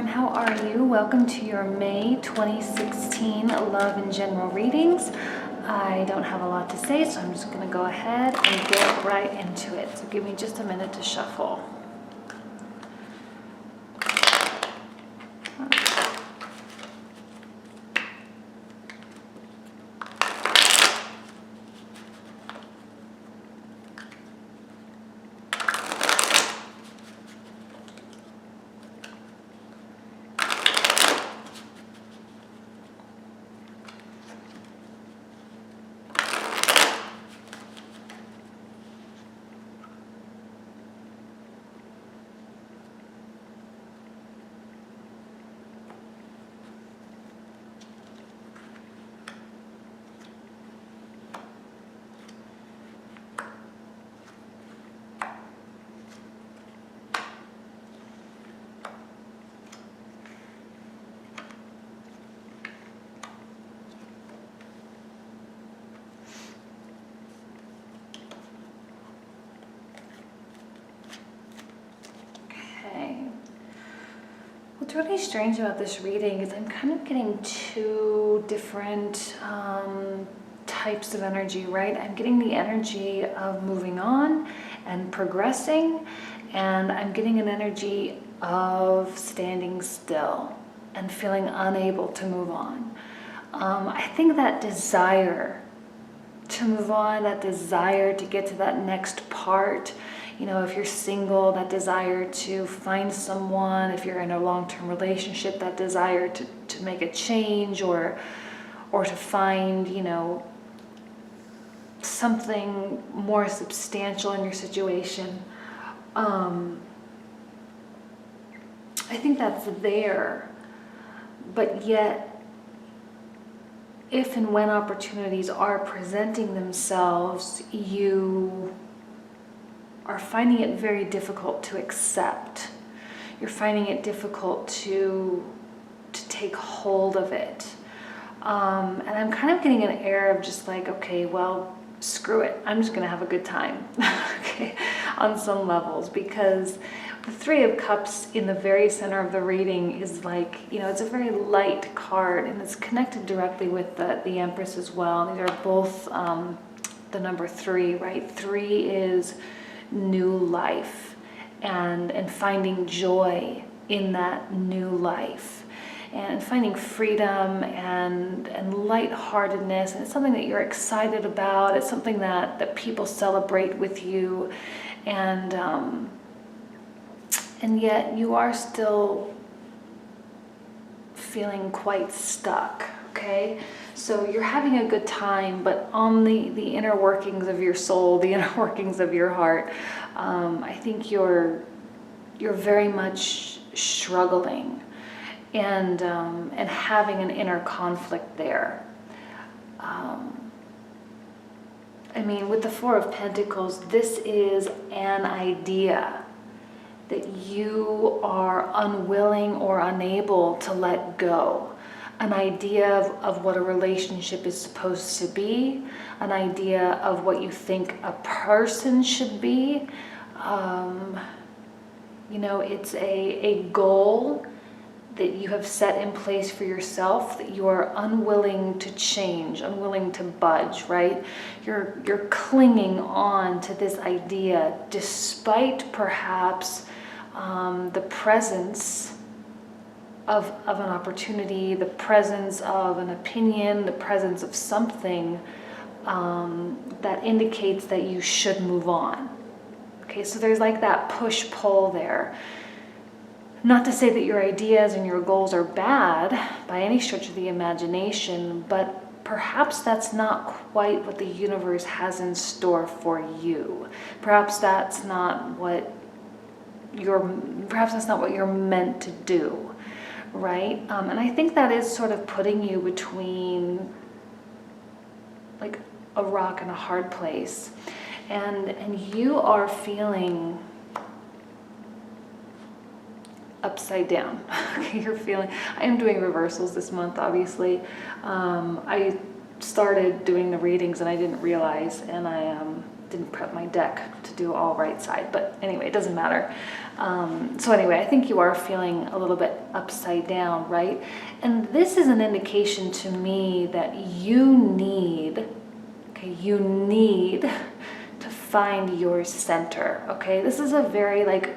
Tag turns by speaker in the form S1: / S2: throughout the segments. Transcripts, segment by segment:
S1: Capricorn, how are you? Welcome to your May 2016 Love and General readings. I don't have a lot to say, so I'm just going to go ahead and get right into it. So give me just a minute to shuffle. What's really strange about this reading is I'm kind of getting two different types of energy, right? I'm getting the energy of moving on and progressing, and I'm getting an energy of standing still and feeling unable to move on. I think that desire to move on, that desire to get to that next part, you know, if you're single, that desire to find someone, if you're in a long-term relationship, that desire to make a change or to find, you know, something more substantial in your situation. I think that's there, but yet if and when opportunities are presenting themselves, you are finding it very difficult to accept. You're finding it difficult to take hold of it. And I'm kind of getting an air of just like, okay, well, screw it. I'm just gonna have a good time, okay, on some levels, because the Three of Cups in the very center of the reading is like, you know, it's a very light card, and it's connected directly with the Empress as well. These are both the number 3, right? 3 is new life and finding joy in that new life and finding freedom and lightheartedness, and it's something that you're excited about. It's something that people celebrate with you, and yet you are still feeling quite stuck, okay? So you're having a good time, but on the inner workings of your soul, the inner workings of your heart, I think you're very much struggling and having an inner conflict there. I mean, with the Four of Pentacles, this is an idea that you are unwilling or unable to let go. An idea of what a relationship is supposed to be, an idea of what you think a person should be. You know, it's a goal that you have set in place for yourself that you are unwilling to change, unwilling to budge, right? You're clinging on to this idea despite perhaps the presence of an opportunity, the presence of an opinion, the presence of something that indicates that you should move on. Okay, so there's like that push-pull there. Not to say that your ideas and your goals are bad by any stretch of the imagination, but perhaps that's not quite what the universe has in store for you. Perhaps that's not what you're meant to do. Right? And I think that is sort of putting you between like a rock and a hard place. And you are feeling upside down. Okay, you're feeling, I am doing reversals this month, obviously. I started doing the readings and I didn't realize, and I didn't prep my deck to do all right side, but anyway, it doesn't matter. So anyway, I think you are feeling a little bit upside down, right? And this is an indication to me that you need to find your center, okay? This is a very, like,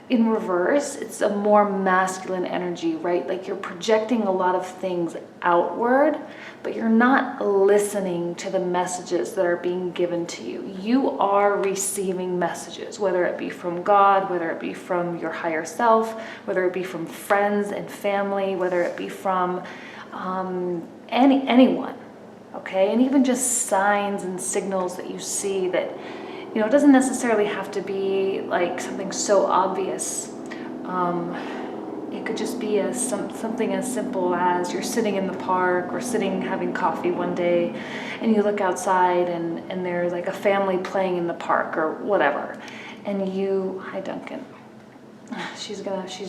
S1: in reverse, it's a more masculine energy, right? Like you're projecting a lot of things outward, but you're not listening to the messages that are being given to you. You are receiving messages, whether it be from God, whether it be from your higher self, whether it be from friends and family, whether it be from anyone, okay? And even just signs and signals that you see that, you know, it doesn't necessarily have to be like something so obvious. It could just be something as simple as you're sitting in the park or sitting having coffee one day and you look outside and there's like a family playing in the park or whatever. And you, hi Duncan, she's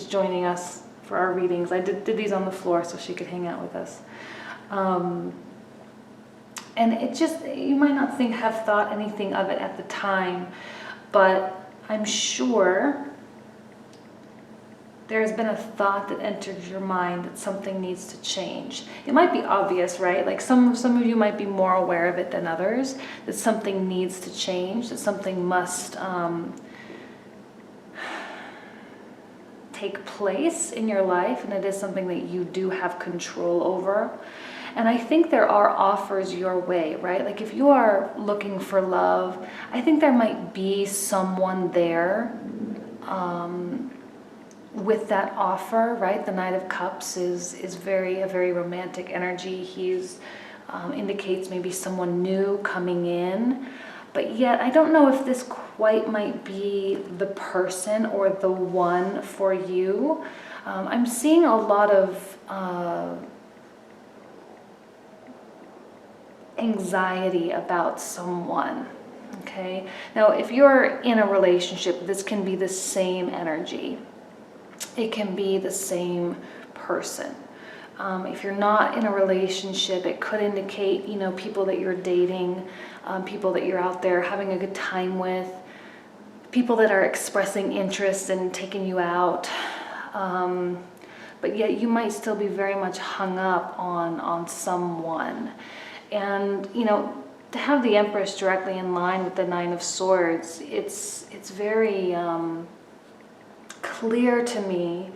S1: joining us for our readings. I did these on the floor so she could hang out with us. And it just, you might not have thought anything of it at the time, but I'm sure there's been a thought that entered your mind that something needs to change. It might be obvious, right? Like some of you might be more aware of it than others, that something needs to change, that something must take place in your life, and it is something that you do have control over. And I think there are offers your way, right? Like if you are looking for love, I think there might be someone there with that offer, right? The Knight of Cups is a very romantic energy. He's indicates maybe someone new coming in. But yet, I don't know if this quite might be the person or the one for you. I'm seeing a lot of anxiety about someone, okay? Now, if you're in a relationship, this can be the same energy. It can be the same person. If you're not in a relationship, it could indicate, you know, people that you're dating, people that you're out there having a good time with, people that are expressing interest and taking you out. But yet you might still be very much hung up on someone. And, you know, to have the Empress directly in line with the Nine of Swords, it's very clear to me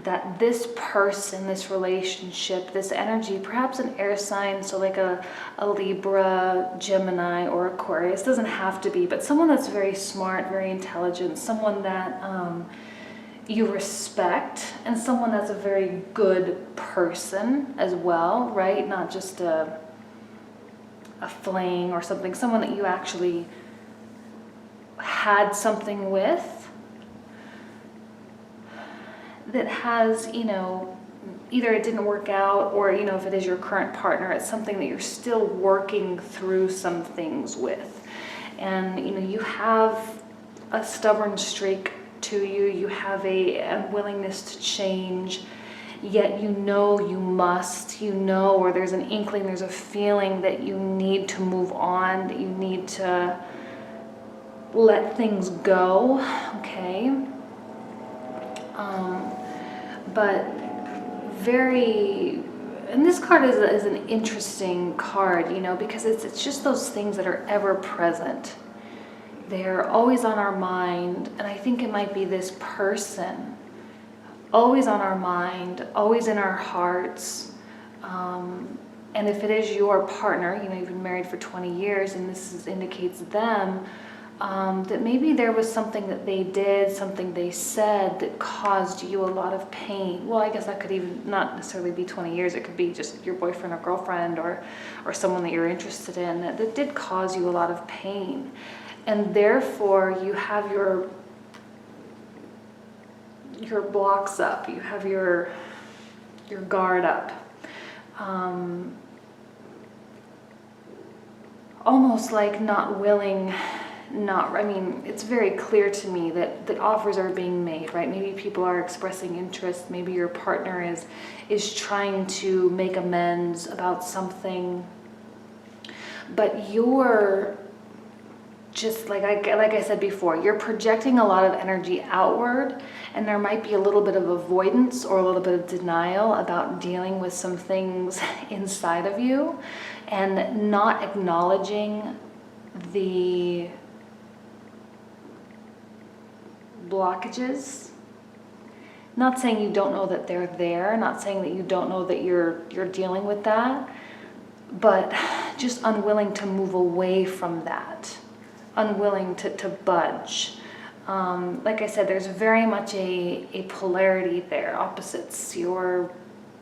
S1: that this person, this relationship, this energy, perhaps an air sign, so like a Libra, Gemini, or Aquarius, doesn't have to be, but someone that's very smart, very intelligent, someone that you respect, and someone that's a very good person as well, right? Not just a fling or something, someone that you actually had something with, that has, you know, either it didn't work out, or, you know, if it is your current partner, it's something that you're still working through some things with. And, you know, you have a stubborn streak to you, you have a unwillingness to change, yet you know you must, you know, or there's an inkling, there's a feeling that you need to move on, that you need to let things go, okay? But very, and this card is an interesting card, you know, because it's just those things that are ever present. They're always on our mind, and I think it might be this person, always on our mind, always in our hearts. And if it is your partner, you know, you've been married for 20 years, and this indicates them, that maybe there was something that they did, something they said that caused you a lot of pain. Well, I guess that could even not necessarily be 20 years. It could be just your boyfriend or girlfriend or someone that you're interested in that did cause you a lot of pain. And therefore, you have your blocks up. You have your guard up. Almost like not willing. I mean, it's very clear to me that offers are being made, right? Maybe people are expressing interest. Maybe your partner is trying to make amends about something. But you're just like I said before, you're projecting a lot of energy outward, and there might be a little bit of avoidance or a little bit of denial about dealing with some things inside of you, and not acknowledging the blockages. Not saying you don't know that they're there, not saying that you don't know that you're dealing with that, but just unwilling to move away from that, unwilling to budge. Like I said, there's very much a polarity there, opposites. You're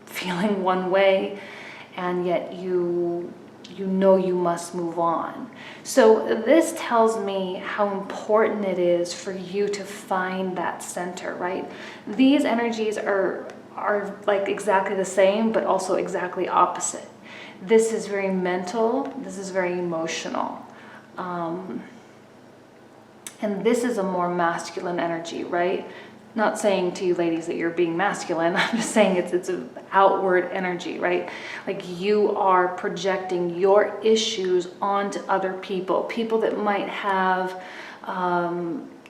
S1: feeling one way, and yet you know you must move on. So this tells me how important it is for you to find that center, right? These energies are like exactly the same, but also exactly opposite. This is very mental, this is very emotional. And this is a more masculine energy, right? Not saying to you ladies that you're being masculine, I'm just saying it's an outward energy, right? Like you are projecting your issues onto other people, people that might have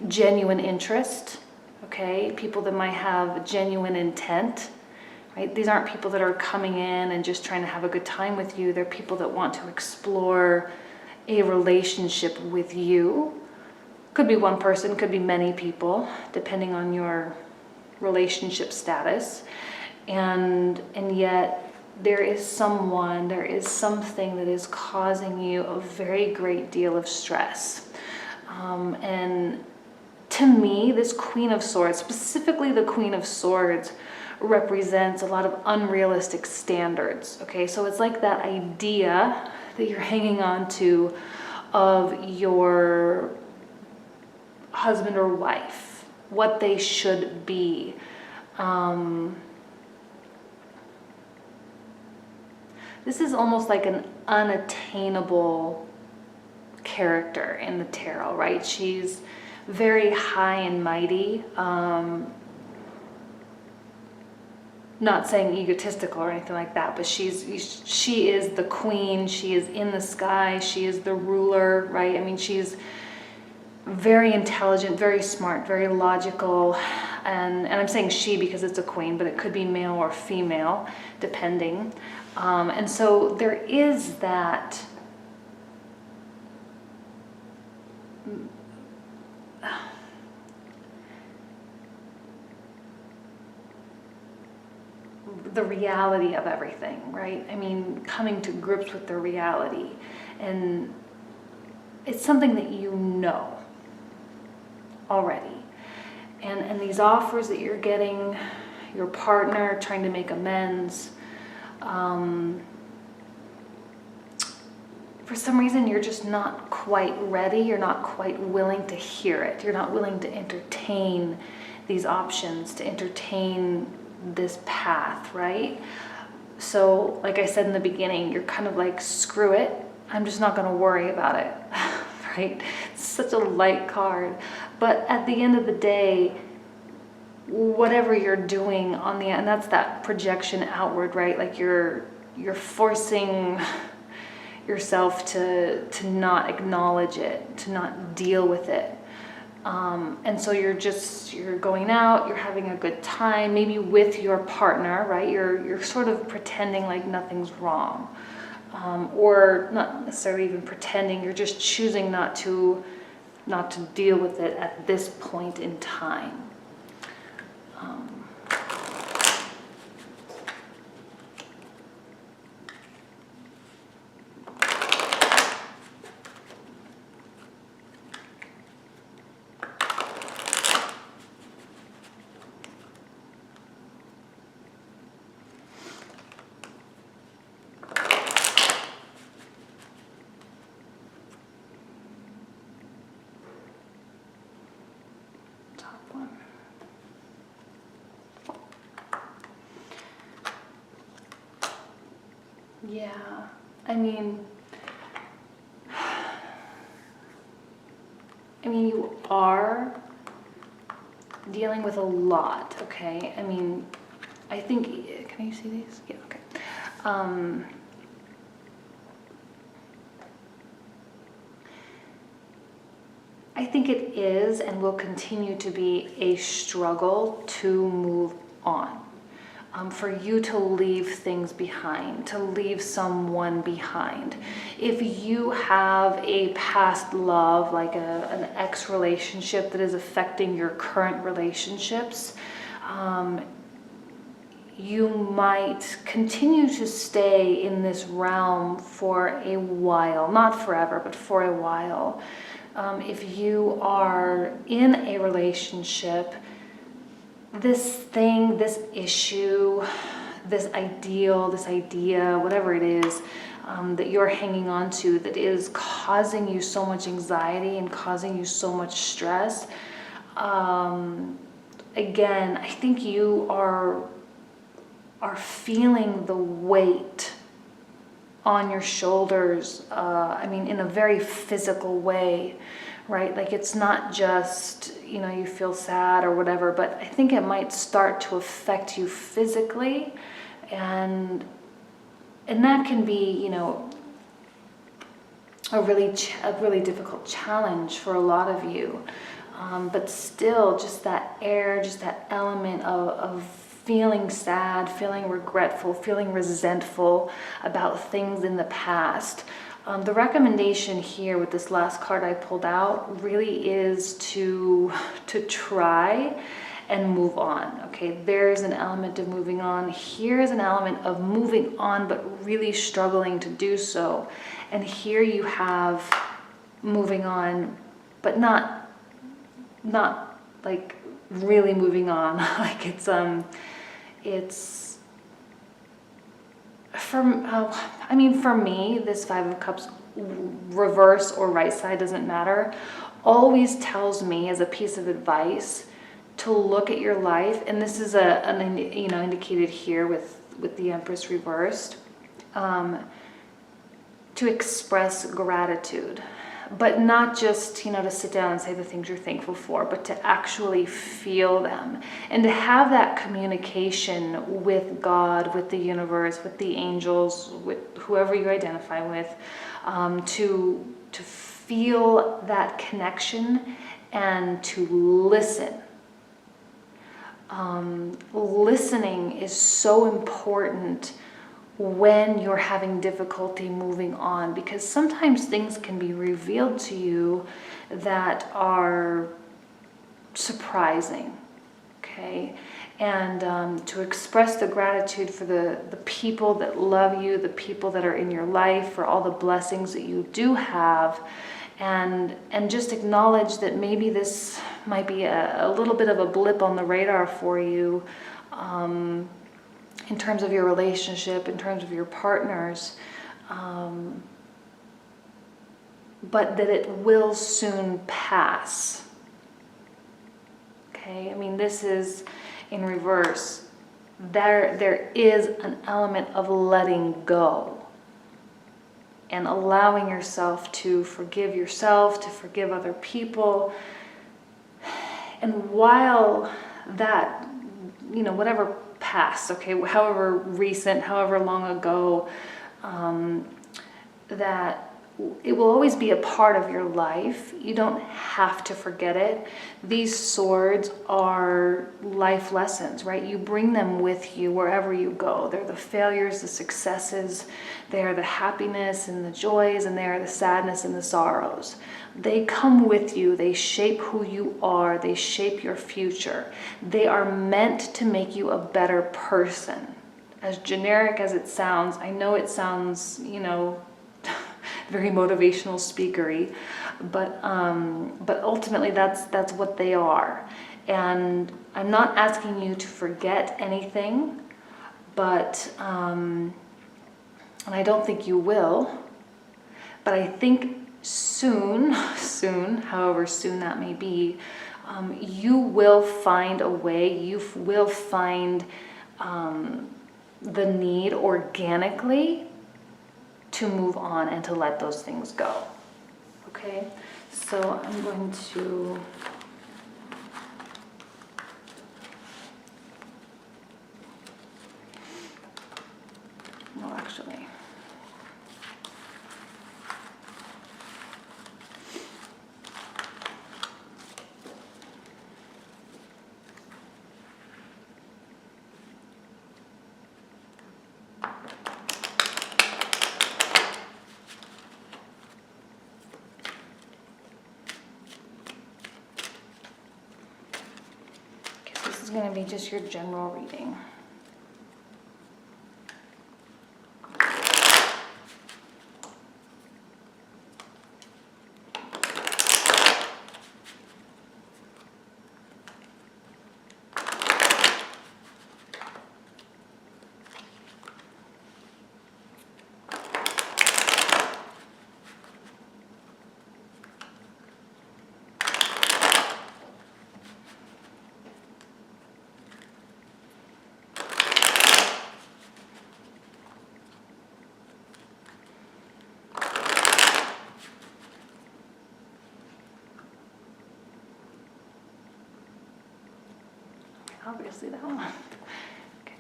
S1: genuine interest, okay? People that might have genuine intent, right? These aren't people that are coming in and just trying to have a good time with you. They're people that want to explore a relationship with you. Could be one person, could be many people, depending on your relationship status. And yet there is something that is causing you a very great deal of stress. And to me, this Queen of Swords, specifically the Queen of Swords, represents a lot of unrealistic standards. Okay, so it's like that idea that you're hanging on to of your husband or wife, what they should be. This is almost like an unattainable character in the tarot, right? She's very high and mighty. Not saying egotistical or anything like that, but she is the queen. She is in the sky. She is the ruler, right? I mean, she's very intelligent, very smart, very logical, and I'm saying she because it's a queen, but it could be male or female, depending. And so there is that the reality of everything, right? I mean, coming to grips with the reality, and it's something that you know already. And these offers that you're getting, your partner trying to make amends, for some reason you're just not quite ready, you're not quite willing to hear it, you're not willing to entertain these options, to entertain this path, right? So like I said in the beginning, you're kind of like, screw it, I'm just not going to worry about it. Right? It's such a light card. But at the end of the day, whatever you're doing on the end, that's that projection outward, right? Like you're forcing yourself to not acknowledge it, to not deal with it. And so you're going out, you're having a good time, maybe with your partner, right? You're sort of pretending like nothing's wrong. Or not necessarily even pretending, you're just choosing not to deal with it at this point in time. Yeah, I mean, you are dealing with a lot, okay? I mean, I think, can you see these? Yeah, okay. I think it is and will continue to be a struggle to move on. For you to leave things behind, to leave someone behind. If you have a past love, like an ex relationship that is affecting your current relationships, you might continue to stay in this realm for a while, not forever, but for a while. If you are in a relationship, this thing, this issue, this ideal, this idea, whatever it is that you're hanging on to that is causing you so much anxiety and causing you so much stress, again, I think you are feeling the weight on your shoulders, in a very physical way, right? Like it's not just, you feel sad or whatever, but I think it might start to affect you physically, and that can be, a really difficult challenge for a lot of you. But still, just that air, just that element of feeling sad, feeling regretful, feeling resentful about things in the past. The recommendation here with this last card I pulled out really is to try and move on. Okay, there's an element of moving on. Here's an element of moving on, but really struggling to do so. And here you have moving on, but not like really moving on. Like it's for me, this Five of Cups, reverse or right side, doesn't matter, always tells me as a piece of advice to look at your life, and this is indicated here with the Empress reversed, to express gratitude. But not just, to sit down and say the things you're thankful for, but to actually feel them and to have that communication with God, with the universe, with the angels, with whoever you identify with, to feel that connection and to listen. Listening is so important when you're having difficulty moving on, because sometimes things can be revealed to you that are surprising, okay? And to express the gratitude for the people that love you, the people that are in your life, for all the blessings that you do have, and just acknowledge that maybe this might be a little bit of a blip on the radar for you, in terms of your relationship, in terms of your partners, but that it will soon pass. Okay, this is in reverse. There is an element of letting go and allowing yourself to forgive yourself, to forgive other people. And while that, whatever past, okay, however recent, however long ago, that it will always be a part of your life. You don't have to forget it. These swords are life lessons, right? You bring them with you wherever you go. They're the failures, the successes, they are the happiness and the joys, and they are the sadness and the sorrows. They come with you. They shape who you are. They shape your future. They are meant to make you a better person. As generic as it sounds, I know it sounds, very motivational speakery, but ultimately that's what they are. And I'm not asking you to forget anything, but and I don't think you will, but I think soon, however soon that may be, you will find a way, you will find the need organically to move on and to let those things go. Okay, so I'm going to actually, is going to be just your general reading. Obviously that one. Okay.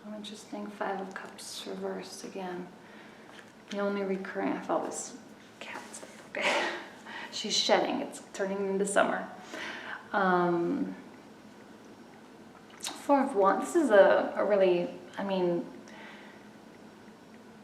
S1: Oh, interesting. 5 of Cups reversed again. The only recurring I felt was cats. Okay. She's shedding. It's turning into summer. 4 of Wands. This is a really, I mean,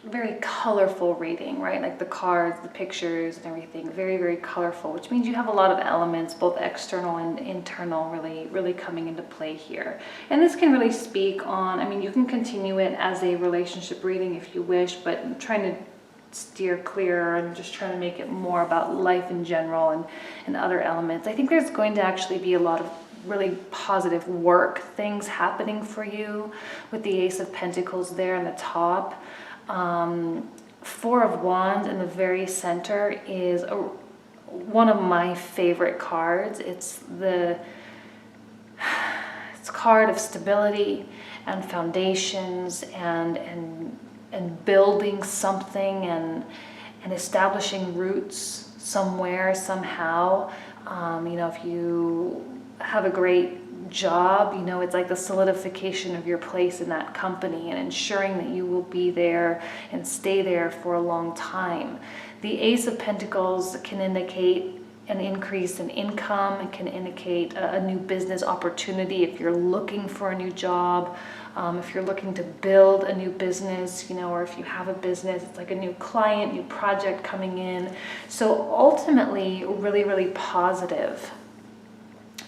S1: very colorful reading, right? Like the cards, the pictures and everything, very, very colorful, which means you have a lot of elements, both external and internal, really coming into play here. And this can really speak on, I mean, you can continue it as a relationship reading if you wish, but I'm trying to steer clear and just trying to make it more about life in general and other elements. I think there's going to actually be a lot of really positive work things happening for you with the Ace of Pentacles there in the top. 4 of Wands in the very center is one of my favorite cards. It's a card of stability and foundations and building something and establishing roots somewhere, somehow. You know, if you have a great job, you know, it's like the solidification of your place in that company and ensuring that you will be there and stay there for a long time. The Ace of Pentacles can indicate an increase in income. It can indicate a new business opportunity if you're looking for a new job, if you're looking to build a new business, you know, or if you have a business, it's like a new client, new project coming in. So ultimately, really positive.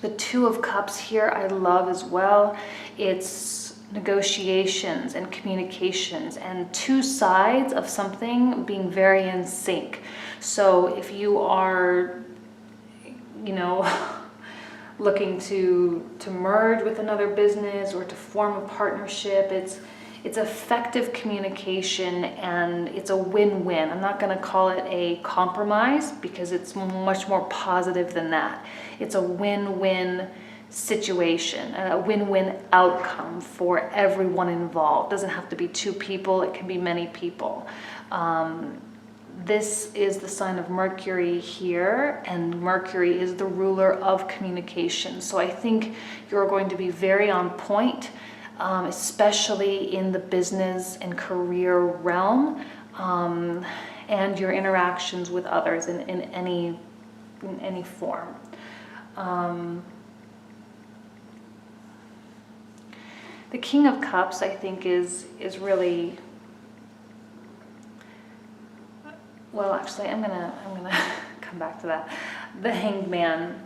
S1: The 2 of Cups here I love as well. It's negotiations and communications and 2 sides of something being very in sync. So if you are, you know, looking to merge with another business or to form a partnership, it's effective communication and it's a win-win. I'm not going to call it a compromise because it's much more positive than that. It's a win-win situation, a win-win outcome for everyone involved. It doesn't have to be 2 people, it can be many people. This is the sign of Mercury here, and Mercury is the ruler of communication. So I think you're going to be very on point, especially in the business and career realm, and your interactions with others in any form. The King of Cups, I think, is really, well, actually, I'm gonna come back to that. The Hanged Man.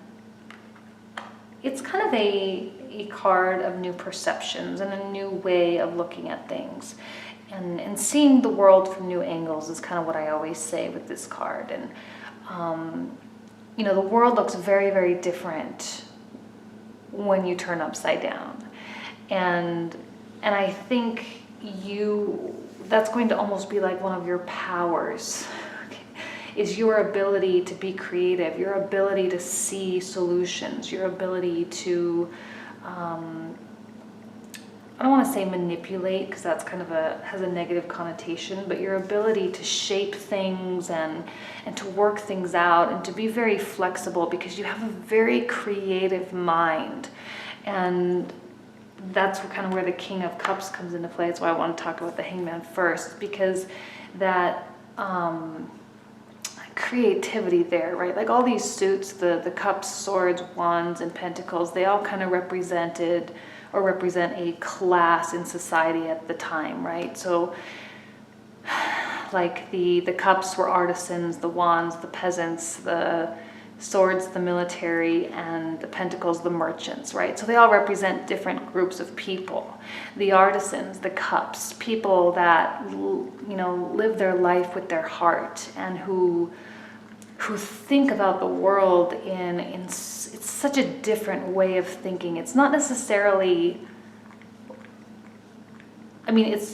S1: It's kind of a card of new perceptions and a new way of looking at things, and seeing the world from new angles is kind of what I always say with this card. And you know, the world looks very different when you turn upside down, and I think that's going to almost be like one of your powers. Is your ability to be creative, your ability to see solutions, your ability to, I don't want to say manipulate because that's kind of has a negative connotation, but your ability to shape things and to work things out and to be very flexible because you have a very creative mind. And that's kind of where the King of Cups comes into play. That's why I want to talk about the Hanged Man first, because that, creativity there, right? Like all these suits, the cups, swords, wands, and pentacles, they all kind of represent a class in society at the time, right? So like the cups were artisans, the wands, the peasants, the swords, the military, and the pentacles, the merchants, right? So they all represent different groups of people. The artisans, the cups, people that, live their life with their heart and who think about the world in it's such a different way of thinking. It's not necessarily, I want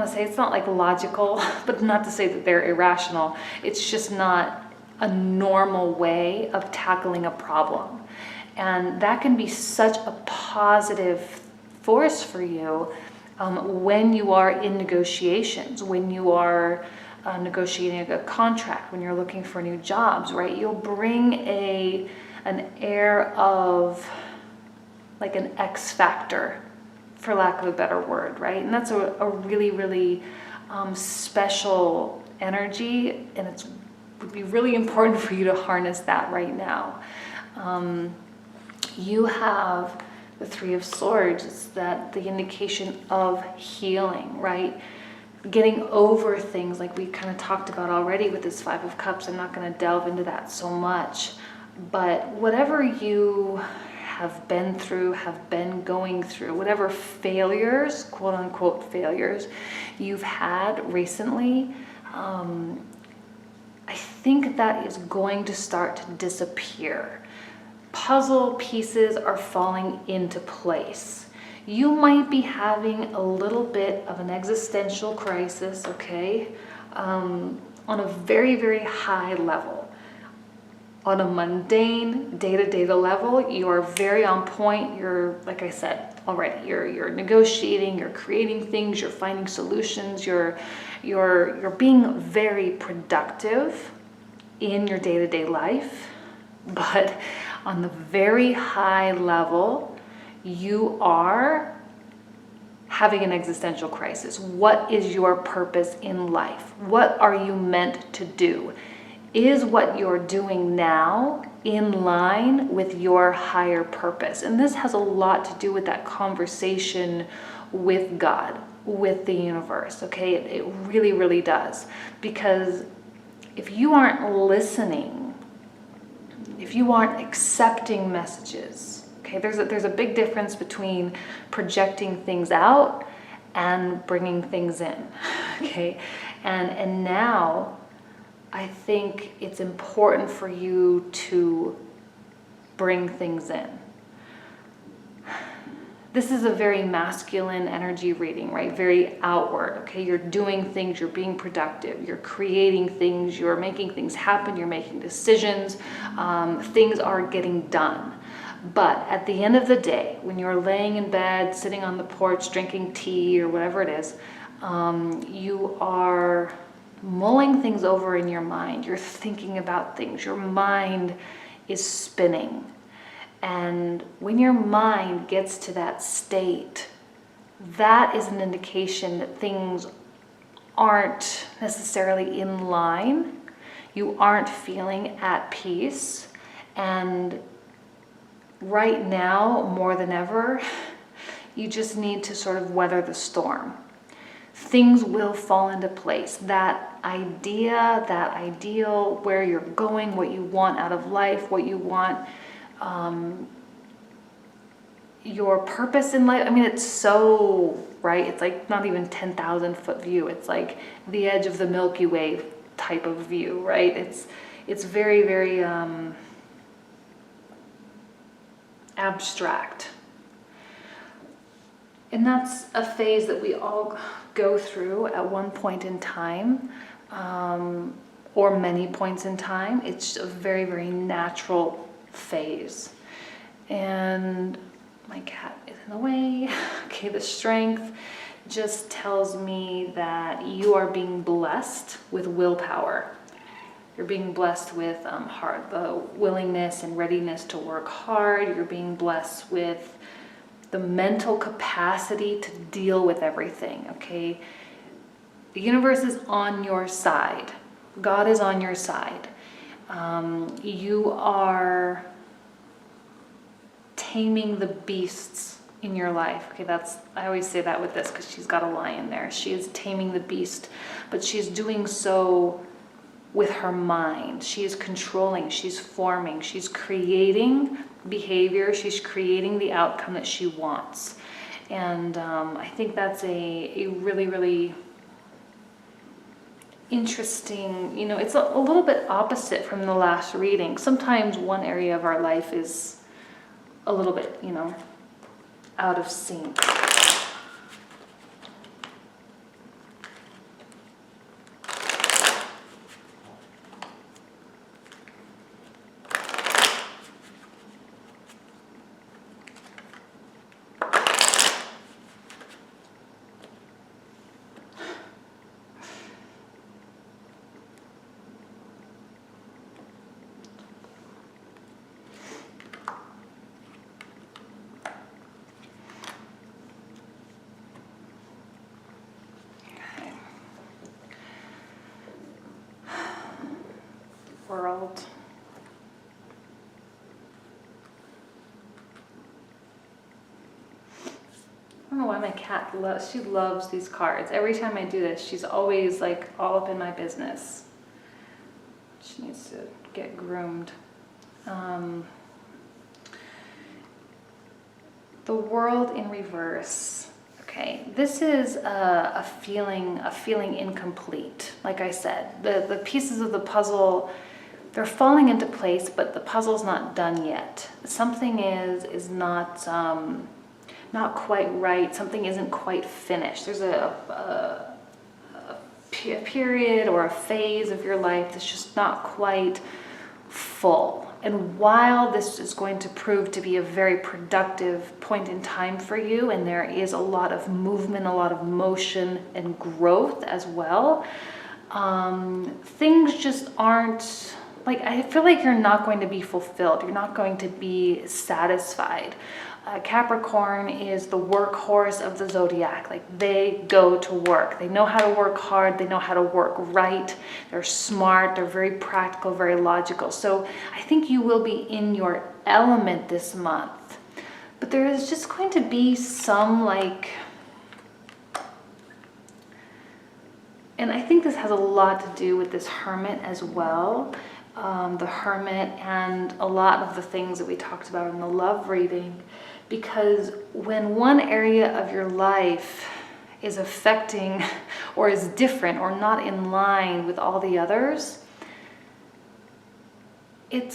S1: to say it's not like logical, but not to say that they're irrational. It's just not a normal way of tackling a problem. And that can be such a positive force for you when you are in negotiations, when you are negotiating a contract, when you're looking for new jobs, right? You'll bring an air of like an X factor, for lack of a better word, right? And that's a really, really special energy, and it would be really important for you to harness that right now. You have the Three of Swords. It's the indication of healing, right? Getting over things like we kind of talked about already with this Five of Cups. I'm not going to delve into that so much, but whatever you have been through, have been going through, whatever failures, quote unquote failures, you've had recently, I think that is going to start to disappear. Puzzle pieces are falling into place. You might be having a little bit of an existential crisis, okay, on a very, very high level. On a mundane, day-to-day level, you are very on point. You're, like I said already, you're negotiating, you're creating things, you're finding solutions, you're being very productive in your day-to-day life. But on the very high level, you are having an existential crisis. What is your purpose in life? What are you meant to do? Is what you're doing now in line with your higher purpose? And this has a lot to do with that conversation with God, with the universe, okay? It really, really does. Because if you aren't listening, if you aren't accepting messages, okay, there's a big difference between projecting things out and bringing things in, okay? And now I think it's important for you to bring things in. This is a very masculine energy reading, right? Very outward, okay? You're doing things, you're being productive, you're creating things, you're making things happen, you're making decisions, things are getting done. But at the end of the day, when you're laying in bed, sitting on the porch, drinking tea or whatever it is, you are mulling things over in your mind. You're thinking about things. Your mind is spinning. And when your mind gets to that state, that is an indication that things aren't necessarily in line. You aren't feeling at peace. And right now, more than ever, you just need to sort of weather the storm. Things will fall into place. That idea, that ideal, where you're going, what you want out of life, what you want, your purpose in life. I mean, it's so, right? It's like not even 10,000 foot view. It's like the edge of the Milky Way type of view, right? It's very, very abstract. And that's a phase that we all go through at one point in time, or many points in time. It's a very, very natural phase. And my cat is in the way. Okay, the Strength just tells me that you are being blessed with willpower. You're being blessed with the willingness and readiness to work hard. You're being blessed with the mental capacity to deal with everything, okay? The universe is on your side God is on your side. You are taming the beasts in your life. Okay, I always say that with this because she's got a lion there. She is taming the beast, but she's doing so with her mind. She is controlling, she's forming, she's creating behavior, she's creating the outcome that she wants. And I think that's a really, really interesting, it's a little bit opposite from the last reading. Sometimes one area of our life is a little bit, out of sync. World. I don't know why my cat she loves these cards. Every time I do this, she's always like all up in my business. She needs to get groomed. The world in reverse. Okay, this is a feeling incomplete. Like I said, the pieces of the puzzle, they're falling into place, but the puzzle's not done yet. Something is not quite right. Something isn't quite finished. There's a period or a phase of your life that's just not quite full. And while this is going to prove to be a very productive point in time for you, and there is a lot of movement, a lot of motion and growth as well, things just aren't, like, I feel like you're not going to be fulfilled. You're not going to be satisfied. Capricorn is the workhorse of the zodiac. Like, they go to work. They know how to work hard. They know how to work right. They're smart. They're very practical, very logical. So I think you will be in your element this month. But there is just going to be some, like, and I think this has a lot to do with this Hermit as well. The Hermit and a lot of the things that we talked about in the love reading. Because when one area of your life is affecting or is different or not in line with all the others, I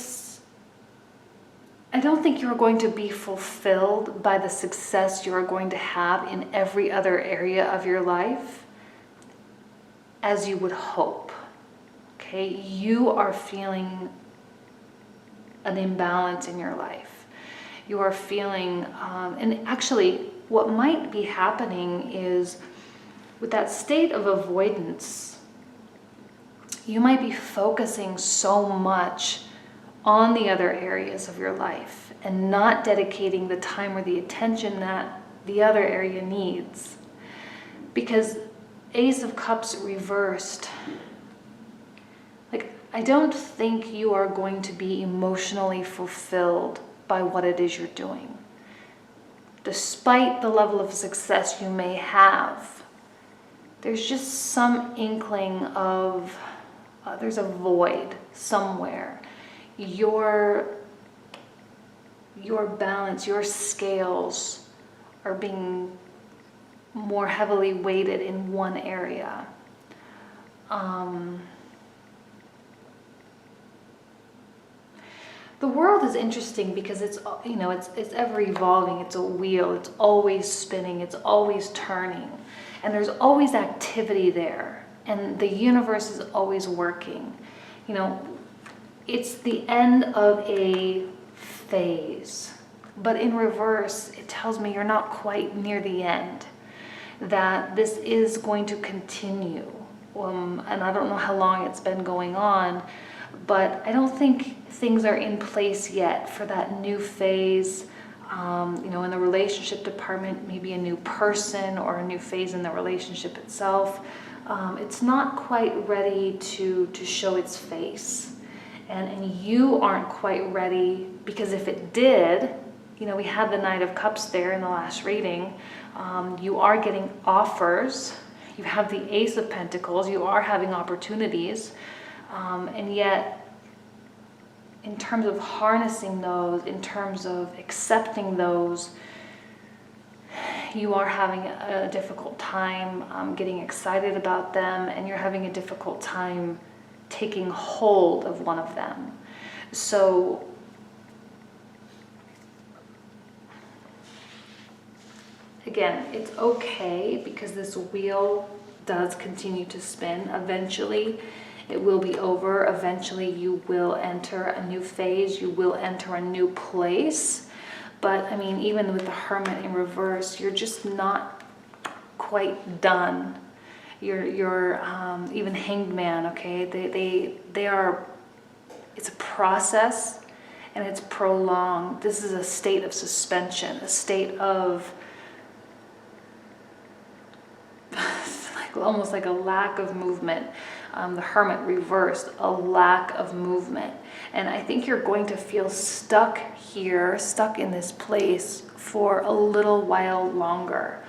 S1: don't think you're going to be fulfilled by the success you're going to have in every other area of your life as you would hope. Okay, you are feeling an imbalance in your life. You are feeling, and actually what might be happening is with that state of avoidance, you might be focusing so much on the other areas of your life and not dedicating the time or the attention that the other area needs. Because Ace of Cups reversed, like, I don't think you are going to be emotionally fulfilled by what it is you're doing. Despite the level of success you may have, there's just some inkling of, there's a void somewhere. Your balance, your scales are being more heavily weighted in one area. The world is interesting because it's ever evolving. It's a wheel. It's always spinning. It's always turning. And there's always activity there. And the universe is always working. It's the end of a phase. But in reverse, it tells me you're not quite near the end. That this is going to continue. And I don't know how long it's been going on. But I don't think things are in place yet for that new phase. In the relationship department, maybe a new person or a new phase in the relationship itself. It's not quite ready to show its face. And you aren't quite ready, because if it did, you know, we had the Knight of Cups there in the last reading. You are getting offers. You have the Ace of Pentacles. You are having opportunities. And yet, in terms of harnessing those, in terms of accepting those, you are having a difficult time getting excited about them, and you're having a difficult time taking hold of one of them. So again, it's okay, because this wheel does continue to spin. Eventually it will be over. Eventually you will enter a new phase. You will enter a new place. But I mean, even with the Hermit in reverse, you're just not quite done. You're even Hanged Man, okay? They are, it's a process, and it's prolonged. This is a state of suspension, a state of almost like a lack of movement. The Hermit reversed, a lack of movement. And I think you're going to feel stuck here, stuck in this place for a little while longer.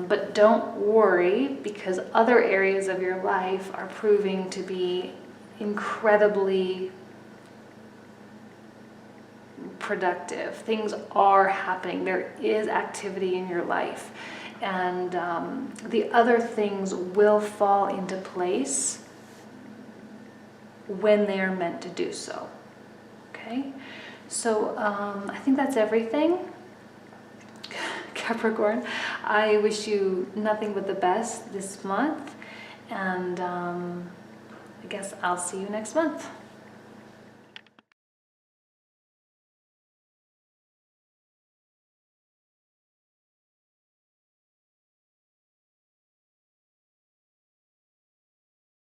S1: But don't worry, because other areas of your life are proving to be incredibly productive. Things are happening. There is activity in your life. And the other things will fall into place when they're meant to do so. Okay? So I think that's everything. Capricorn, I wish you nothing but the best this month. And I guess I'll see you next month.